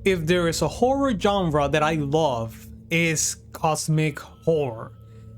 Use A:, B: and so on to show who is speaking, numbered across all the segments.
A: If there is a horror genre that I love, it is cosmic horror.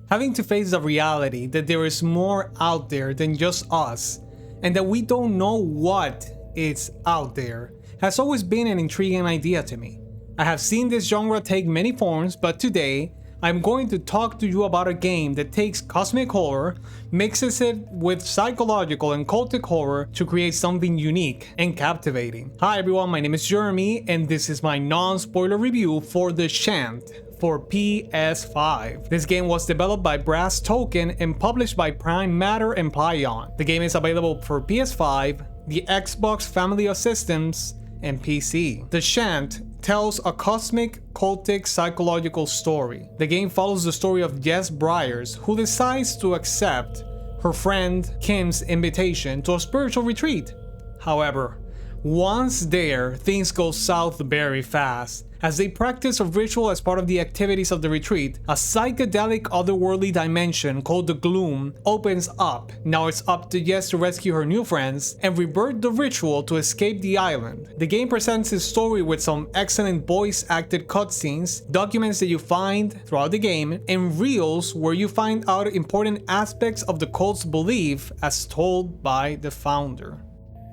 A: Having to face the reality that there is more out there than just us, and that we don't know what is out there, has always been an intriguing idea to me. I have seen this genre take many forms, but today, I'm going to talk to you about a game that takes cosmic horror, mixes it with psychological and cultic horror to create something unique and captivating. Hi everyone, my name is Jeremy, and this is my non-spoiler review for the Chant for PS5. This game was developed by Brass Token and published by Prime Matter and Plaion. The game is available for PS5, the Xbox family of systems, and PC. The Chant tells a cosmic, cultic, psychological story. The game follows the story of Jess Briars, who decides to accept her friend Kim's invitation to a spiritual retreat. However, once there, things go south very fast. As they practice a ritual as part of the activities of the retreat, a psychedelic otherworldly dimension called the Gloom opens up. Now it's up to Jess to rescue her new friends and revert the ritual to escape the island. The game presents its story with some excellent voice-acted cutscenes, documents that you find throughout the game, and reels where you find out important aspects of the cult's belief as told by the founder.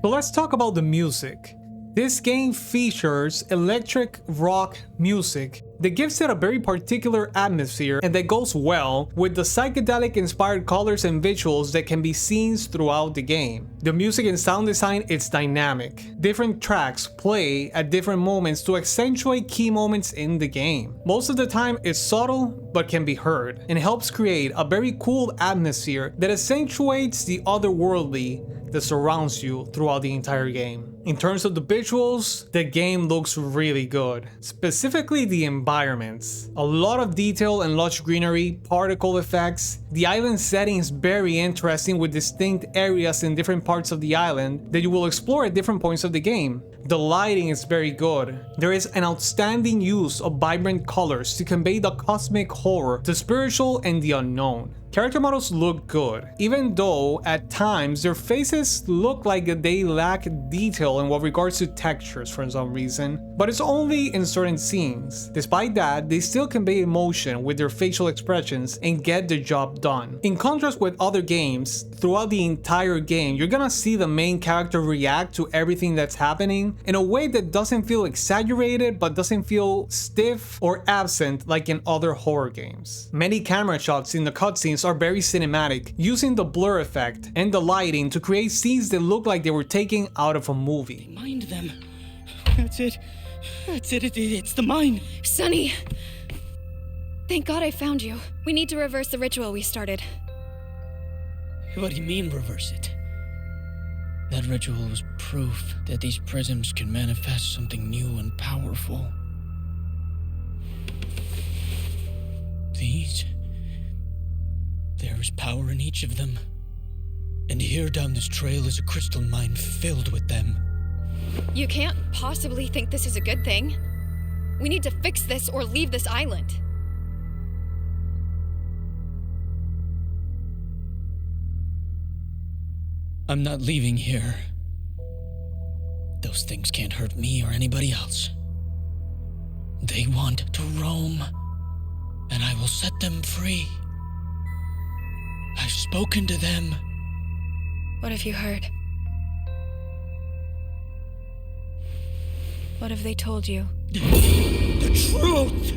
A: So let's talk about the music. This game features electric rock music that gives it a very particular atmosphere and that goes well with the psychedelic inspired colors and visuals that can be seen throughout the game. The music and sound design is dynamic. Different tracks play at different moments to accentuate key moments in the game. Most of the time it's subtle but can be heard and helps create a very cool atmosphere that accentuates the otherworldly that surrounds you throughout the entire game. In terms of the visuals, the game looks really good, specifically the environments. A lot of detail and lush greenery, particle effects. The island setting is very interesting with distinct areas in different parts of the island that you will explore at different points of the game. The lighting is very good. There is an outstanding use of vibrant colors to convey the cosmic horror, the spiritual, and the unknown. Character models look good, even though at times their faces look like they lack detail in what regards to textures for some reason, but it's only in certain scenes. Despite that, they still convey emotion with their facial expressions and get the job done. In contrast with other games, throughout the entire game, you're gonna see the main character react to everything that's happening in a way that doesn't feel exaggerated but doesn't feel stiff or absent like in other horror games. Many camera shots in the cutscenes are very cinematic, using the blur effect and the lighting to create scenes that look like they were taken out of a movie.
B: Mind them. That's it. It's the mine.
C: Sonny! Thank God I found you. We need to reverse the ritual we started.
B: What do you mean, reverse it? That ritual was proof that these prisms can manifest something new and powerful. These? There is power in each of them. And here down this trail is a crystal mine filled with them.
C: You can't possibly think this is a good thing. We need to fix this or leave this island.
B: I'm not leaving here. Those things can't hurt me or anybody else. They want to roam, and I will set them free. I've spoken to them.
C: What have you heard? What have they told you?
B: The truth!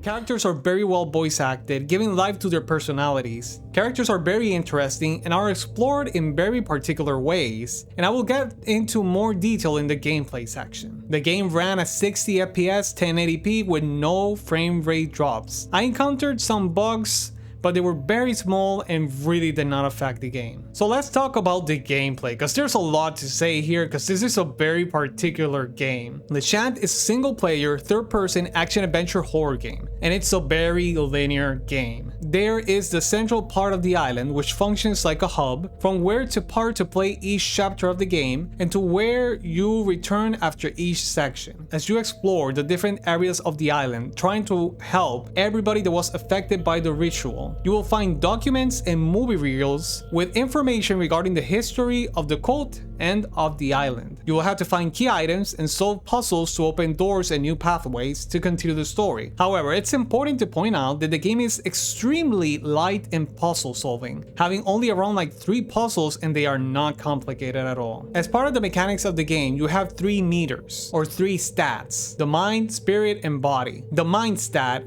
A: Characters are very well voice acted, giving life to their personalities. Characters are very interesting and are explored in very particular ways, and I will get into more detail in the gameplay section. The game ran at 60 FPS 1080p with no frame rate drops. I encountered some bugs, but they were very small and really did not affect the game. So let's talk about the gameplay, because there's a lot to say here because this is a very particular game. The Chant is a single-player, third-person action-adventure horror game, and it's a very linear game. There is the central part of the island which functions like a hub, from where to part to play each chapter of the game, and to where you return after each section, as you explore the different areas of the island, trying to help everybody that was affected by the ritual. world. You will find documents and movie reels with information regarding the history of the cult and of the island. You will have to find key items and solve puzzles to open doors and new pathways to continue the story. However, it's important to point out that the game is extremely light in puzzle solving, having only around like 3 puzzles, and they are not complicated at all. As part of the mechanics of the game, you have 3 meters or 3 stats: the mind, spirit, and body. The mind stat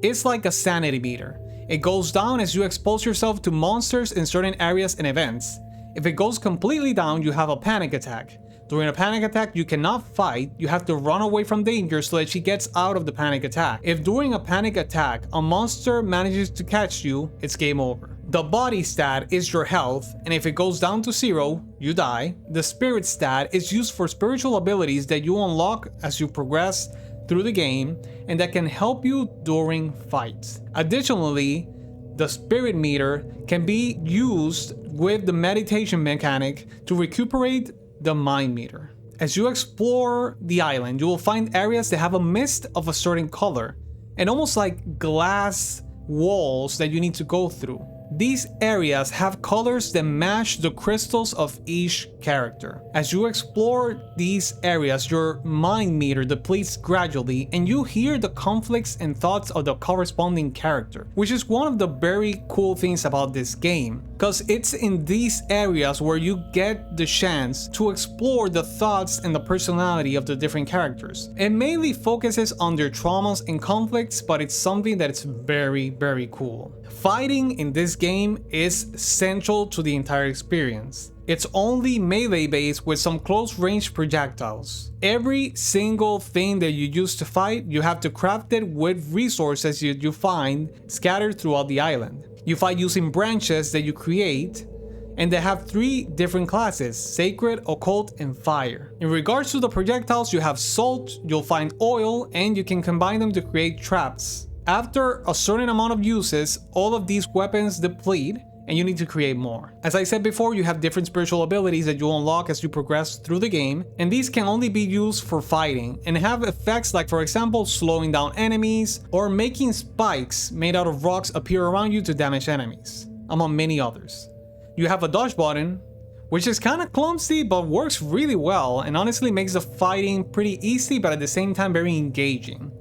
A: is like a sanity meter. It goes down as you expose yourself to monsters in certain areas and events. If it goes completely down, you have a panic attack. During a panic attack, you cannot fight, you have to run away from danger so that she gets out of the panic attack. If during a panic attack, a monster manages to catch you, it's game over. The body stat is your health, and if it goes down to 0, you die. The spirit stat is used for spiritual abilities that you unlock as you progress through the game, and that can help you during fights. Additionally, the spirit meter can be used with the meditation mechanic to recuperate the mind meter. As you explore the island, you will find areas that have a mist of a certain color and almost like glass walls that you need to go through. These areas have colors that match the crystals of each character. As you explore these areas, your mind meter depletes gradually, and you hear the conflicts and thoughts of the corresponding character, which is one of the very cool things about this game, because it's in these areas where you get the chance to explore the thoughts and the personality of the different characters. It mainly focuses on their traumas and conflicts, but it's something that is very, very cool. Fighting in this game is central to the entire experience. It's only melee based with some close range projectiles. Every single thing that you use to fight, you have to craft it with resources you find scattered throughout the island. You fight using branches that you create, and they have 3 different classes: sacred, occult, and fire. In regards to the projectiles, you have salt, you'll find oil, and you can combine them to create traps. After a certain amount of uses, all of these weapons deplete, and you need to create more. As I said before, you have different spiritual abilities that you unlock as you progress through the game, and these can only be used for fighting and have effects like, for example, slowing down enemies or making spikes made out of rocks appear around you to damage enemies, among many others. You have a dodge button, which is kind of clumsy but works really well and honestly makes the fighting pretty easy, but at the same time very engaging.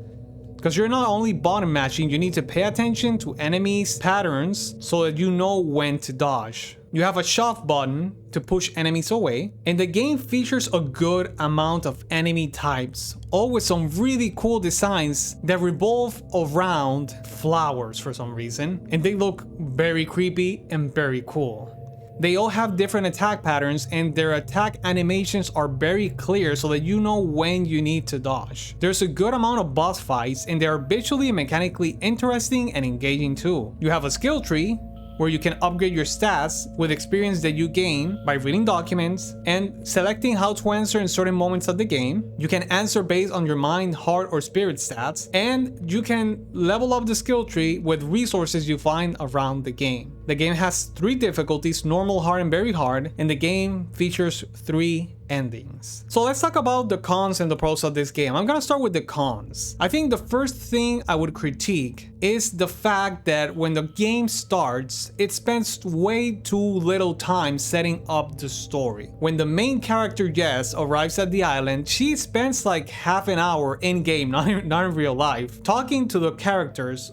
A: Because you're not only button mashing, you need to pay attention to enemies' patterns so that you know when to dodge. You have a shove button to push enemies away, and the game features a good amount of enemy types, all with some really cool designs that revolve around flowers for some reason, and they look very creepy and very cool. They all have different attack patterns, and their attack animations are very clear so that you know when you need to dodge. There's a good amount of boss fights, and they are visually and mechanically interesting and engaging too. You have a skill tree where you can upgrade your stats with experience that you gain by reading documents and selecting how to answer in certain moments of the game. You can answer based on your mind, heart, or spirit stats, and you can level up the skill tree with resources you find around the game. The game has 3 difficulties: normal, hard, and very hard, and the game features 3 endings. So let's talk about the cons and the pros of this game. I'm gonna start with the cons. I think the first thing I would critique is the fact that when the game starts, it spends way too little time setting up the story. When the main character, Jess, arrives at the island, she spends like half an hour in-game, not in real life, talking to the characters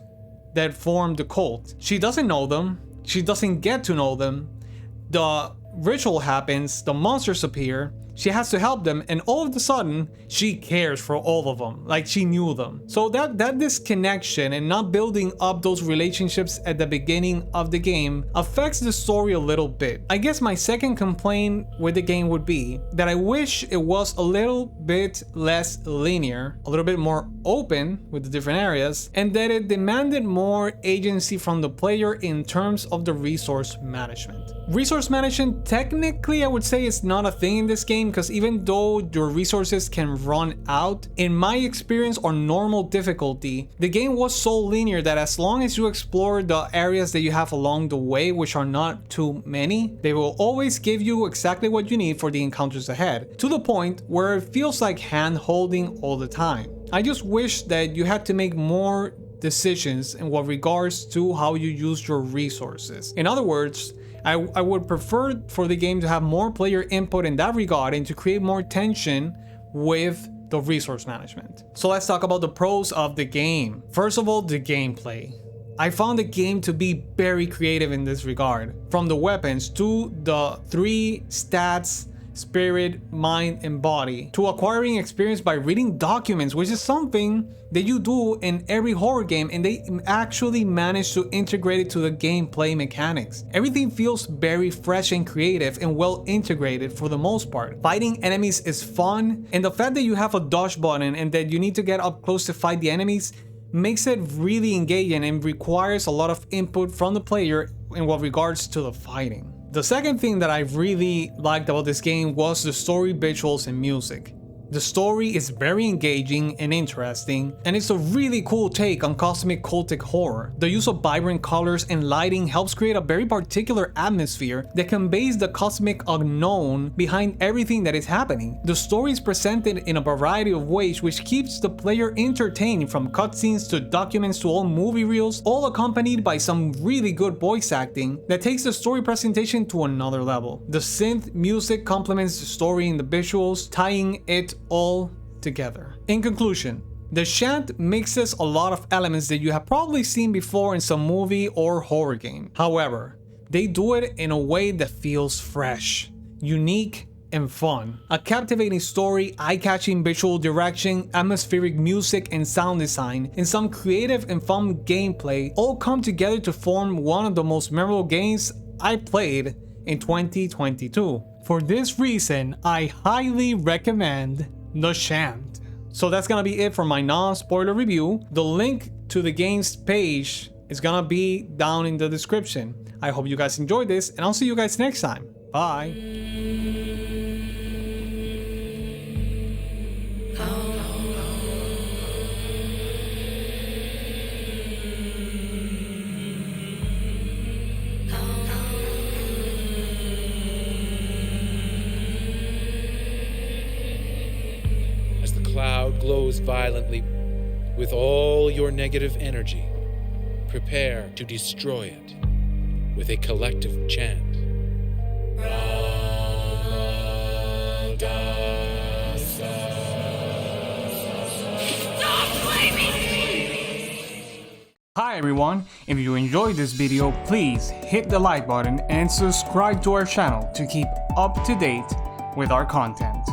A: that form the cult. She doesn't know them, she doesn't get to know them, the ritual happens, the monsters appear, she has to help them, and all of a sudden she cares for all of them, like she knew them. So that disconnection and not building up those relationships at the beginning of the game affects the story a little bit. I guess my second complaint with the game would be that I wish it was a little bit less linear, a little bit more open with the different areas, and that it demanded more agency from the player in terms of the resource management. Resource management, technically I would say, is not a thing in this game, because even though your resources can run out, in my experience on normal difficulty, the game was so linear that as long as you explore the areas that you have along the way, which are not too many, they will always give you exactly what you need for the encounters ahead, to the point where it feels like hand holding all the time. I just wish that you had to make more decisions in what regards to how you use your resources. In other words, I would prefer for the game to have more player input in that regard and to create more tension with the resource management. So let's talk about the pros of the game. First of all, the gameplay. I found the game to be very creative in this regard. From the weapons to the 3 stats, spirit, mind, and body, to acquiring experience by reading documents, which is something that you do in every horror game, and they actually managed to integrate it to the gameplay mechanics. Everything feels very fresh and creative and well integrated for the most part. Fighting enemies is fun, and the fact that you have a dodge button and that you need to get up close to fight the enemies makes it really engaging and requires a lot of input from the player in what regards to the fighting. The second thing that I really liked about this game was the story, visuals, and music. The story is very engaging and interesting, and it's a really cool take on cosmic cultic horror. The use of vibrant colors and lighting helps create a very particular atmosphere that conveys the cosmic unknown behind everything that is happening. The story is presented in a variety of ways which keeps the player entertained, from cutscenes to documents to old movie reels, all accompanied by some really good voice acting that takes the story presentation to another level. The synth music complements the story and the visuals, tying it all together. In conclusion, the Chant mixes a lot of elements that you have probably seen before in some movie or horror game. However, they do it in a way that feels fresh, unique, and fun. A captivating story, eye-catching visual direction, atmospheric music and sound design, and some creative and fun gameplay all come together to form one of the most memorable games I played in 2022. For this reason, I highly recommend the Chant. So that's gonna be it for my non-spoiler review. The link to the game's page is gonna be down in the description. I hope you guys enjoyed this, and I'll see you guys next time. Bye.
D: Cloud glows violently with all your negative energy. Prepare to destroy it with a collective chant.
A: Hi everyone, if you enjoyed this video, please hit the like button and subscribe to our channel to keep up to date with our content.